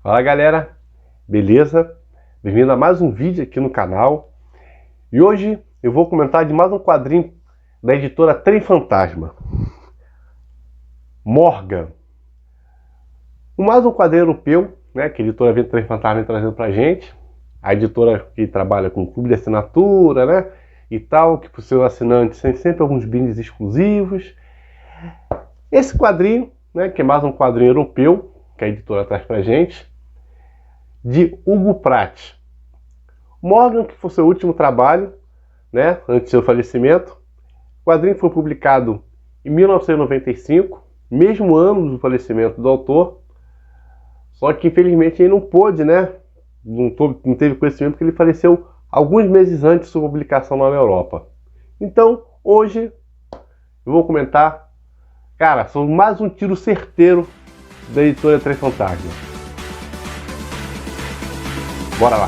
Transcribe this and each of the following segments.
Fala galera, beleza? Bem-vindo a mais um vídeo aqui no canal. E hoje eu vou comentar de mais um quadrinho da editora Trem Fantasma, Morgan. Mais um quadrinho europeu, né, que a editora Trem Fantasma vem trazendo pra gente. A editora que trabalha com clube de assinatura, né, e tal, que para os seus assinantes tem sempre alguns brindes exclusivos. Esse quadrinho, né, que é mais um quadrinho europeu que a editora traz pra gente, de Hugo Pratt. Morgan, que foi seu último trabalho, né, antes do seu falecimento. O quadrinho foi publicado em 1995, mesmo ano do falecimento do autor. Só que infelizmente ele não pôde, né, não teve conhecimento porque ele faleceu alguns meses antes da sua publicação lá na Europa. Então, hoje eu vou comentar, cara, sobre mais um tiro certeiro da editora Trem Fantasma. Bora lá!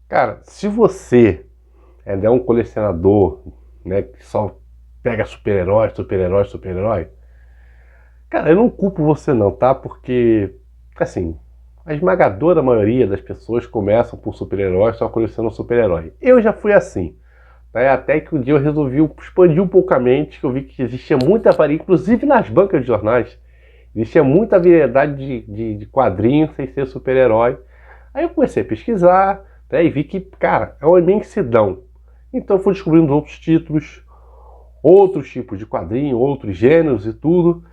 Cara, se você é um colecionador, né, que só pega super-herói, cara, eu não culpo você não, tá? Porque, assim, a esmagadora maioria das pessoas começam por super-herói, só colecionam super-herói. Eu já fui assim. Até que um dia eu resolvi expandir um pouco a mente, que eu vi que existia muita variedade, inclusive nas bancas de jornais, existia muita variedade de quadrinhos sem ser super-herói. Aí eu comecei a pesquisar, né, e vi que, cara, é uma imensidão. Então eu fui descobrindo outros títulos, outros tipos de quadrinho, outros gêneros e tudo,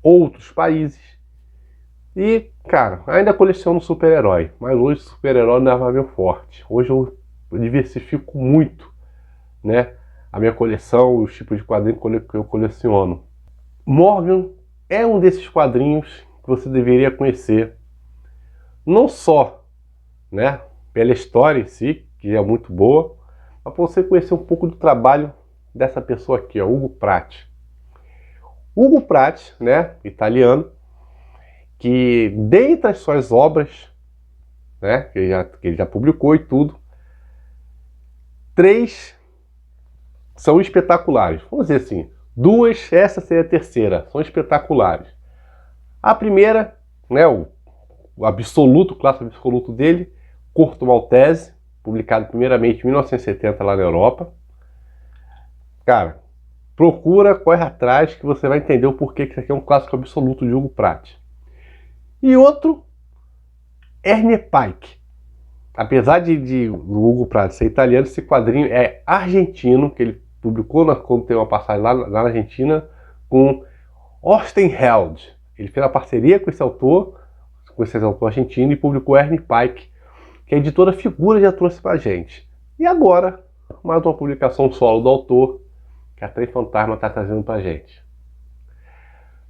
outros países. E, cara, ainda coleciono super-herói, mas hoje super-herói não é meu forte. Hoje eu diversifico muito, né, a minha coleção, os tipos de quadrinhos que eu coleciono. Morgan é um desses quadrinhos que você deveria conhecer, não só, né, pela história em si, que é muito boa, mas para você conhecer um pouco do trabalho dessa pessoa aqui, ó, Hugo Pratt. Hugo Pratt, né, italiano, que dentre as suas obras, né, que ele já publicou e tudo, 3 são espetaculares. Vamos dizer assim, 2, essa seria a terceira, são espetaculares. A primeira, né, o absoluto, o clássico absoluto dele, Corto Maltese, publicado primeiramente em 1970 lá na Europa. Cara, procura, corre atrás que você vai entender o porquê que isso aqui é um clássico absoluto de Hugo Pratt. E outro, Ernie Pike. Apesar do Hugo Pratt ser italiano, esse quadrinho é argentino, que ele publicou quando tem uma passagem lá na Argentina com Austin Held. Ele fez uma parceria com esse autor argentino, e publicou Ernie Pike, que a editora Figura já trouxe pra gente. E agora, mais uma publicação solo do autor, que a Trem Fantasma está trazendo pra gente.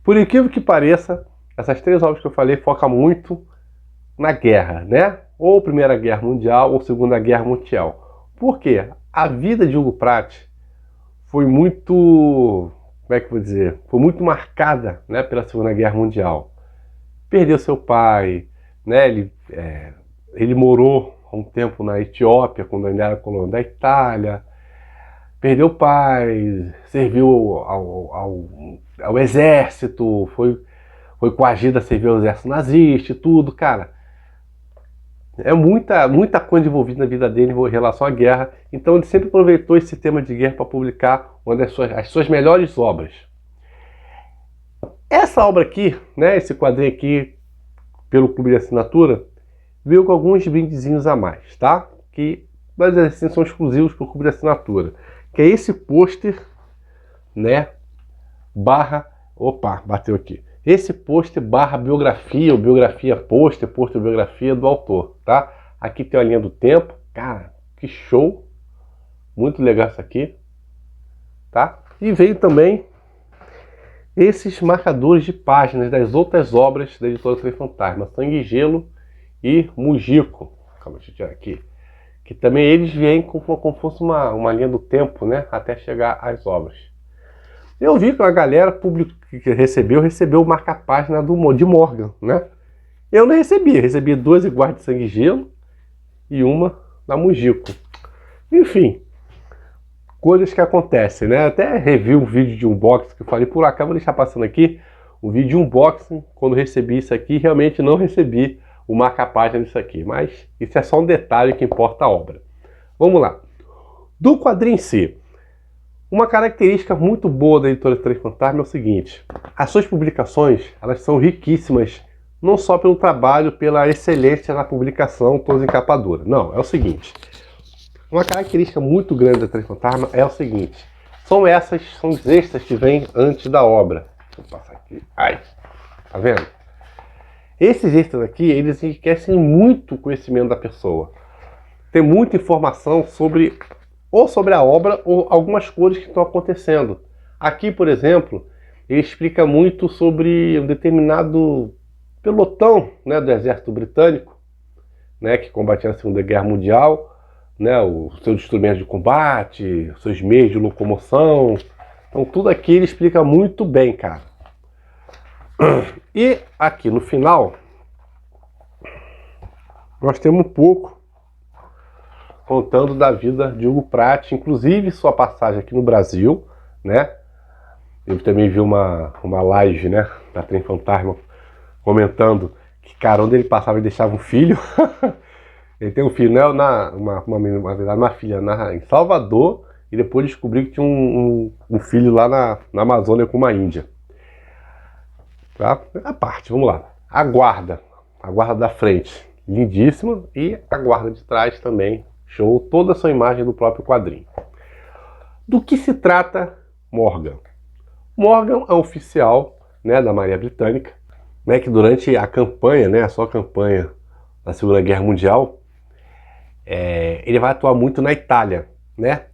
Por incrível que pareça, essas 3 obras que eu falei focam muito na guerra, né? Ou Primeira Guerra Mundial ou Segunda Guerra Mundial. Por quê? A vida de Hugo Pratt foi muito, como é que eu vou dizer? Foi muito marcada, né, pela Segunda Guerra Mundial. Perdeu seu pai, né? Ele morou há um tempo na Etiópia, quando ainda era colônia da Itália. Perdeu o pai, serviu ao exército, foi coagido a servir ao exército nazista e tudo, cara. É muita coisa envolvida na vida dele em relação à guerra. Então ele sempre aproveitou esse tema de guerra para publicar as suas melhores obras. Essa obra aqui, né, esse quadrinho aqui, pelo clube de assinatura, veio com alguns brindezinhos a mais, tá? Mas assim, são exclusivos para o clube de assinatura. Que é esse pôster, né, bateu aqui. Esse pôster barra biografia, ou biografia pôster biografia do autor, tá? Aqui tem a linha do tempo, cara, que show, muito legal isso aqui, tá? E veio também esses marcadores de páginas das outras obras da editora Trem Fantasma, Sangue e Gelo e Mujico. Calma, deixa eu tirar aqui. Que também eles vêm como fosse uma linha do tempo, né, até chegar às obras. Eu vi que a galera que recebeu o marca-página de Morgan, né? Eu não recebi 2 iguais de Sangue e Gelo e uma da Mujico. Enfim, coisas que acontecem, né? Até revi um vídeo de unboxing que eu falei, por acaso vou deixar passando aqui, um vídeo de unboxing, quando recebi isso aqui, realmente não recebi o marca-página disso aqui, mas isso é só um detalhe que importa a obra. Vamos lá. Do quadrinho em si, uma característica muito boa da editora Três Fantasmas é o seguinte: as suas publicações, elas são riquíssimas, não só pelo trabalho, pela excelência na publicação, toda encapadora. Não, é o seguinte: uma característica muito grande da Três Fantasmas é o seguinte: são os extras que vêm antes da obra. Deixa eu passar aqui. Ai, tá vendo? Esses extras aqui, eles enriquecem muito o conhecimento da pessoa. Tem muita informação sobre a obra ou algumas coisas que estão acontecendo. Aqui, por exemplo, ele explica muito sobre um determinado pelotão, né, do exército britânico, né, que combatia na Segunda Guerra Mundial, né, os seus instrumentos de combate, os seus meios de locomoção. Então tudo aqui ele explica muito bem, cara. E aqui no final nós temos um pouco contando da vida de Hugo Pratt, inclusive sua passagem aqui no Brasil, né? Eu também vi uma live, né, da Trem Fantasma comentando que, cara, onde ele passava ele deixava um filho. Ele tem um filho, né, uma filha em Salvador, e depois descobriu que tinha um filho lá na Amazônia com uma índia. Tá? A parte, vamos lá. A guarda da frente, lindíssima, e a guarda de trás também, show, toda a sua imagem do próprio quadrinho. Do que se trata Morgan? Morgan é um oficial, né, da Marinha Britânica, né, que durante a campanha, né, a sua campanha da Segunda Guerra Mundial, ele vai atuar muito na Itália, né?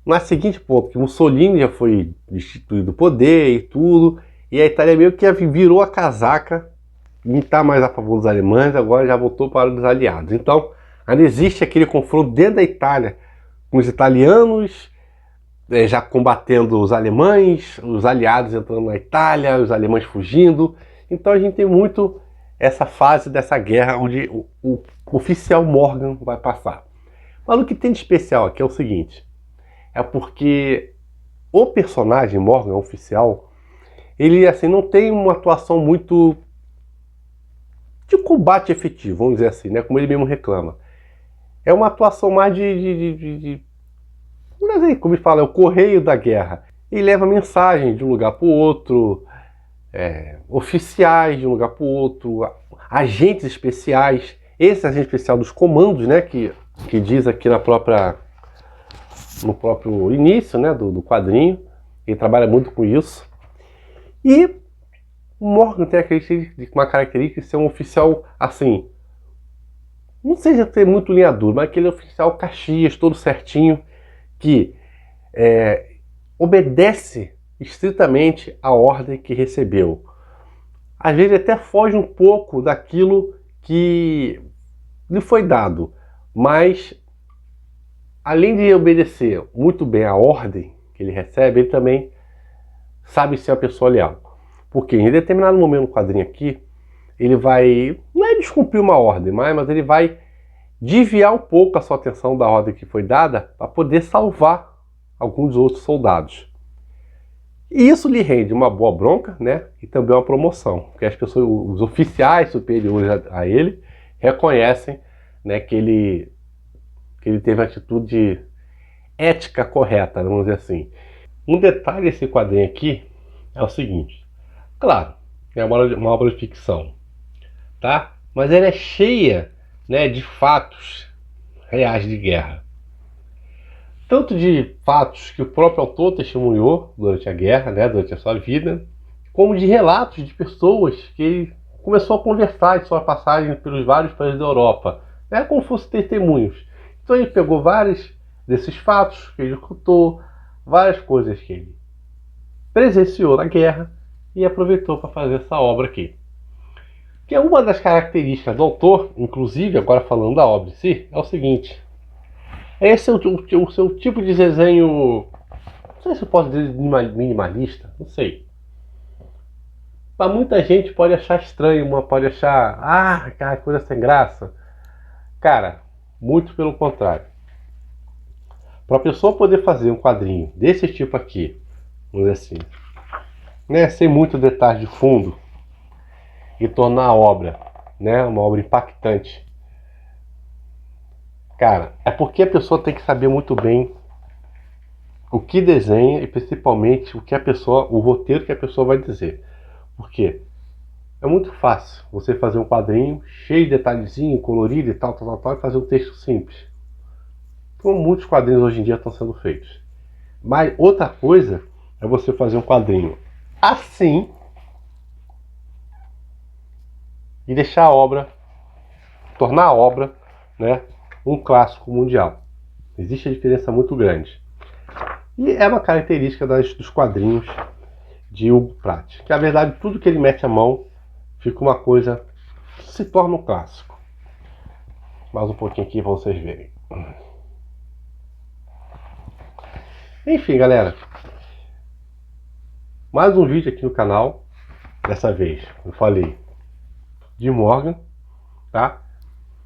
Na seguinte ponto, que Mussolini já foi destituído do poder e tudo, e a Itália meio que virou a casaca, não está mais a favor dos alemães, agora já voltou para os aliados. Então, ainda existe aquele confronto dentro da Itália, com os italianos já combatendo os alemães, os aliados entrando na Itália, os alemães fugindo. Então a gente tem muito essa fase dessa guerra onde o oficial Morgan vai passar. Mas o que tem de especial aqui é o seguinte: é porque o personagem Morgan, oficial, ele assim não tem uma atuação muito de combate efetivo, vamos dizer assim, né? Como ele mesmo reclama. É uma atuação mais como ele fala, é o correio da guerra. Ele leva mensagem de um lugar para o outro, oficiais de um lugar para o outro, agentes especiais. Esse agente especial dos comandos, né, que diz aqui no próprio início, né, do quadrinho. Ele trabalha muito com isso. E o Morgan tem uma característica de ser um oficial assim, não seja ter muito linha dura, mas aquele oficial Caxias, todo certinho, que obedece estritamente a ordem que recebeu. Às vezes até foge um pouco daquilo que lhe foi dado, mas além de obedecer muito bem a ordem que ele recebe, ele também sabe ser uma pessoa leal. Porque em determinado momento no quadrinho aqui, ele vai, não é descumprir uma ordem, mas ele vai desviar um pouco a sua atenção da ordem que foi dada para poder salvar alguns outros soldados. E isso lhe rende uma boa bronca, né? E também uma promoção, porque as pessoas, os oficiais superiores a ele, reconhecem, né, que ele teve a atitude ética correta, vamos dizer assim. Um detalhe desse quadrinho aqui é o seguinte: claro, é uma obra de ficção, tá? Mas ela é cheia, né, de fatos reais de guerra. Tanto de fatos que o próprio autor testemunhou durante a guerra, né, durante a sua vida, como de relatos de pessoas que ele começou a conversar de sua passagem pelos vários países da Europa, né, como fossem testemunhos. Então ele pegou vários desses fatos que ele escutou, várias coisas que ele presenciou na guerra e aproveitou para fazer essa obra aqui. Que é uma das características do autor, inclusive, agora falando da obra em si, é o seguinte: esse é o seu tipo de desenho, não sei se eu posso dizer minimalista, não sei. Para muita gente pode achar estranho, pode achar, aquela coisa sem graça. Cara, muito pelo contrário. Para a pessoa poder fazer um quadrinho desse tipo aqui, vamos dizer assim, né, sem muito detalhe de fundo, e tornar a obra, né, uma obra impactante, cara, é porque a pessoa tem que saber muito bem o que desenha e principalmente o que a pessoa, o roteiro que a pessoa vai dizer. Porque é muito fácil você fazer um quadrinho cheio de detalhezinho, colorido e tal, e fazer um texto simples. Como muitos quadrinhos hoje em dia estão sendo feitos. Mas outra coisa é você fazer um quadrinho assim e deixar a obra, tornar a obra, né, um clássico mundial. Existe a diferença muito grande. E é uma característica dos quadrinhos de Hugo Pratt. Que na verdade tudo que ele mete a mão fica uma coisa, se torna um clássico. Mais um pouquinho aqui para vocês verem. Enfim, galera. Mais um vídeo aqui no canal. Dessa vez, eu falei de Morgan, tá?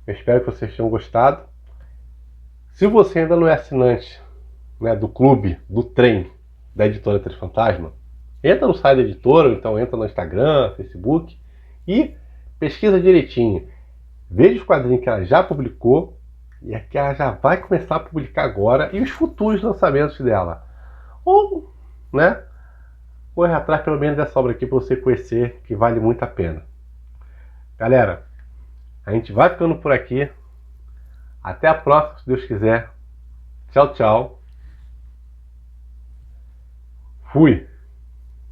Eu espero que vocês tenham gostado. Se você ainda não é assinante, né, do clube, do trem, da editora Três Fantasma, entra no site da editora, ou então entra no Instagram, Facebook e pesquisa direitinho. Veja os quadrinhos que ela já publicou e a que ela já vai começar a publicar agora e os futuros lançamentos dela. Ou, né, corre atrás pelo menos dessa obra aqui para você conhecer, que vale muito a pena. Galera, a gente vai ficando por aqui. Até a próxima, se Deus quiser. Tchau, tchau. Fui.